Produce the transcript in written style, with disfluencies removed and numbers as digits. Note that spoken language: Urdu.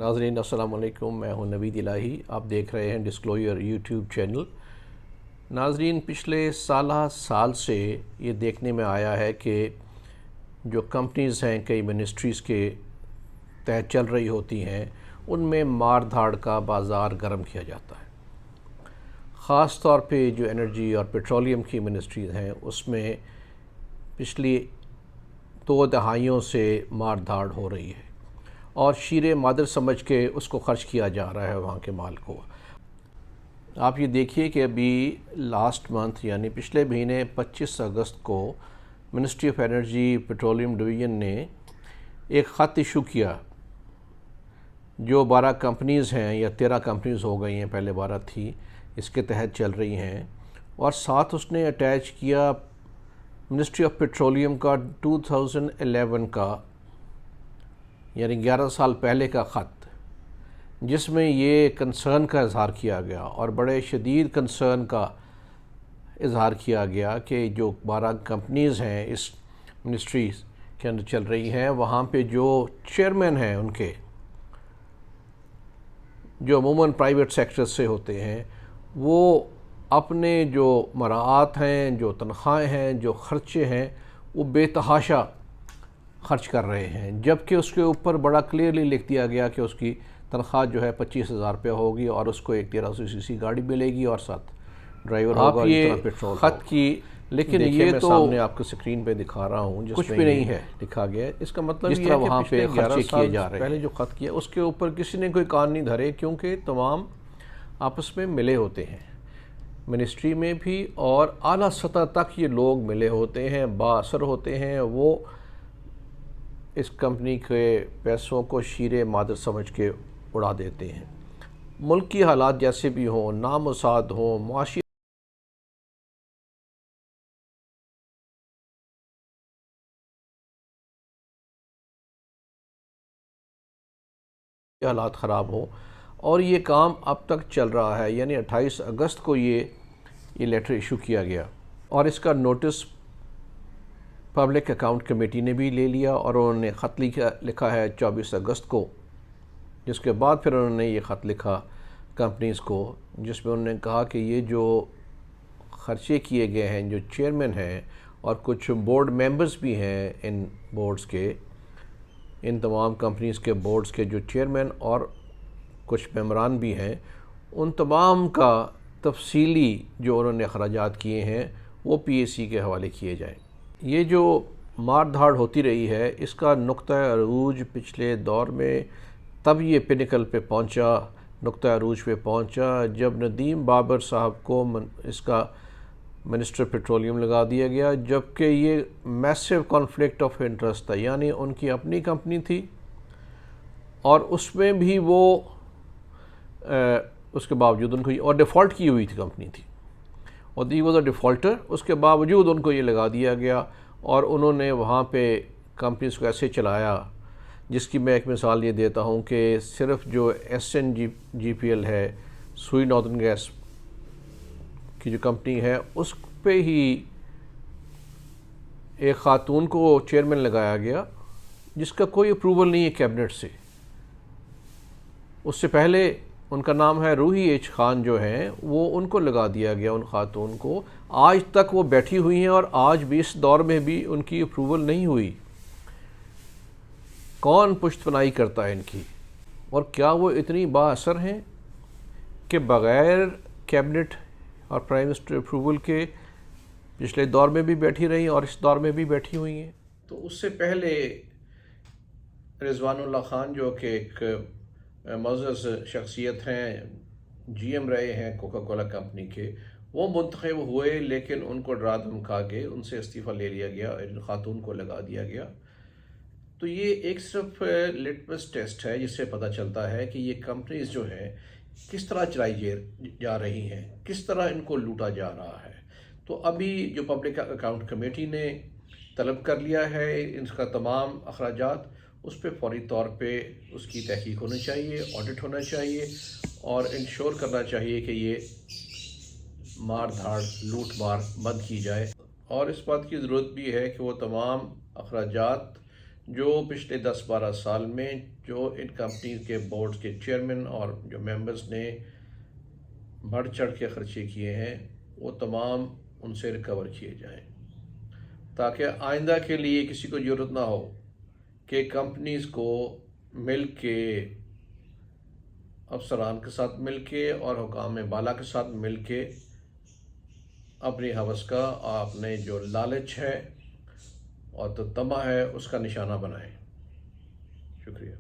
ناظرین السلام علیکم، میں ہوں نوید الہی، آپ دیکھ رہے ہیں ڈسکلوجر یوٹیوب چینل۔ ناظرین پچھلے سال سے یہ دیکھنے میں آیا ہے کہ جو کمپنیز ہیں کئی منسٹریز کے تحت چل رہی ہوتی ہیں ان میں مار دھاڑ کا بازار گرم کیا جاتا ہے۔ خاص طور پہ جو انرجی اور پیٹرولیم کی منسٹریز ہیں اس میں پچھلی 2 دہائیوں سے مار دھاڑ ہو رہی ہے اور شیر مادر سمجھ کے اس کو خرچ کیا جا رہا ہے وہاں کے مال کو۔ آپ یہ دیکھیے کہ ابھی لاسٹ منتھ یعنی پچھلے مہینے 25 اگست کو ministry of energy petroleum division نے ایک خط ایشو کیا جو 12 کمپنیز ہیں یا 13 کمپنیز ہو گئی ہیں، پہلے 12 تھی، اس کے تحت چل رہی ہیں، اور ساتھ اس نے اٹیچ کیا منسٹری آف پیٹرولیم کا 2011 کا یعنی 11 سال پہلے کا خط، جس میں یہ کنسرن کا اظہار کیا گیا اور بڑے شدید کنسرن کا اظہار کیا گیا کہ جو 12 کمپنیز ہیں اس منسٹریز کے اندر چل رہی ہیں، وہاں پہ جو چیئرمین ہیں ان کے، جو عموماً پرائیویٹ سیکٹر سے ہوتے ہیں، وہ اپنے جو مراعات ہیں، جو تنخواہیں ہیں، جو خرچے ہیں، وہ بے تحاشا خرچ کر رہے ہیں، جبکہ اس کے اوپر بڑا کلیئرلی لکھ دیا گیا کہ اس کی تنخواہ جو ہے 25,000 روپے ہوگی اور اس کو ایک 1300 سی سی گاڑی ملے گی اور ساتھ ڈرائیور ہوگا، آپ یہ پیٹرول خط کی لیکن یہ میں سامنے آپ کو سکرین پہ دکھا رہا ہوں جس کچھ میں بھی یہ نہیں ہے لکھا گیا ہے۔ اس کا مطلب جس یہ طرح ہے کہ وہاں پچھلے پہ 11 خرچے سال کیے جا رہے پہلے ہیں۔ جو خط کیا اس کے اوپر کسی نے کوئی کان نہیں دھرے، کیونکہ تمام آپس میں ملے ہوتے ہیں، منسٹری میں بھی اور اعلیٰ سطح تک یہ لوگ ملے ہوتے ہیں، بااثر ہوتے ہیں، وہ اس کمپنی کے پیسوں کو شیر مادر سمجھ کے اڑا دیتے ہیں۔ ملک کی حالات جیسے بھی ہوں، نامساعد ہوں، معاشی حالات خراب ہوں، اور یہ کام اب تک چل رہا ہے، یعنی 28 اگست کو یہ لیٹر ایشو کیا گیا اور اس کا نوٹس پبلک اکاؤنٹ کمیٹی نے بھی لے لیا اور انہوں نے خط لکھا ہے 24 اگست کو، جس کے بعد پھر انہوں نے یہ خط لکھا کمپنیز کو، جس میں انہوں نے کہا کہ یہ جو خرچے کیے گئے ہیں، جو چیئرمین ہیں اور کچھ بورڈ ممبرز بھی ہیں ان بورڈز کے، ان تمام کمپنیز کے بورڈز کے جو چیئرمین اور کچھ ممبران بھی ہیں، ان تمام کا تفصیلی جو انہوں نے اخراجات کیے ہیں وہ پی اے سی کے حوالے کیے جائیں۔ یہ جو مار دھاڑ ہوتی رہی ہے، اس کا نقطہ عروج پچھلے دور میں تب یہ پینیکل پہ پہنچا، نقطہ عروج پہ پہنچا جب ندیم بابر صاحب کو اس کا منسٹر پیٹرولیم لگا دیا گیا، جبکہ یہ میسو کانفلکٹ آف انٹرسٹ تھا، یعنی ان کی اپنی کمپنی تھی اور اس میں بھی وہ اس کے باوجود ان کو اور ڈیفالٹ کی ہوئی تھی کمپنی تھی اور دی واز اے ڈیفالٹر، اس کے باوجود ان کو یہ لگا دیا گیا اور انہوں نے وہاں پہ کمپنیز کو ایسے چلایا، جس کی میں ایک مثال یہ دیتا ہوں کہ صرف جو S N G P L ہے، سوئی ناردرن گیس کی جو کمپنی ہے، اس پہ ہی ایک خاتون کو چیئرمین لگایا گیا جس کا کوئی اپروول نہیں ہے کیبنٹ سے۔ اس سے پہلے ان کا نام ہے روحی ایچ خان جو ہیں، وہ ان کو لگا دیا گیا، ان خاتون کو۔ آج تک وہ بیٹھی ہوئی ہیں اور آج بھی اس دور میں بھی ان کی اپروول نہیں ہوئی۔ کون پشت پناہی کرتا ہے ان کی؟ اور کیا وہ اتنی با اثر ہیں کہ بغیر کیبنٹ اور پرائم منسٹر اپروول کے پچھلے دور میں بھی بیٹھی رہی اور اس دور میں بھی بیٹھی ہوئی ہیں؟ تو اس سے پہلے رضوان اللہ خان جو کہ ایک معزز شخصیت ہیں، جی ایم رہے ہیں کوکا کولا کمپنی کے، وہ منتخب ہوئے، لیکن ان کو ڈرا دھمکا کے ان سے استعفیٰ لے لیا گیا اور ان خاتون کو لگا دیا گیا۔ تو یہ ایک صرف لٹمس ٹیسٹ ہے جس سے پتہ چلتا ہے کہ یہ کمپنیز جو ہیں کس طرح چلائی جا رہی ہیں، کس طرح ان کو لوٹا جا رہا ہے۔ تو ابھی جو پبلک اکاؤنٹ کمیٹی نے طلب کر لیا ہے ان کا تمام اخراجات، اس پہ فوری طور پہ اس کی تحقیق ہونی چاہیے، آڈٹ ہونا چاہیے اور انشور کرنا چاہیے کہ یہ مار دھاڑ، لوٹ مار بند کی جائے، اور اس بات کی ضرورت بھی ہے کہ وہ تمام اخراجات جو پچھلے 10-12 سال میں جو ان کمپنیز کے بورڈ کے چیئرمین اور جو ممبرز نے بڑھ چڑھ کے خرچے کیے ہیں وہ تمام ان سے ریکور کیے جائیں، تاکہ آئندہ کے لیے کسی کو ضرورت نہ ہو کہ کمپنیز کو مل کے، افسران کے ساتھ مل کے اور حکام بالا کے ساتھ مل کے اپنی ہوس کا اور اپنے جو لالچ ہے اور تو طمع ہے اس کا نشانہ بنائیں۔ شکریہ۔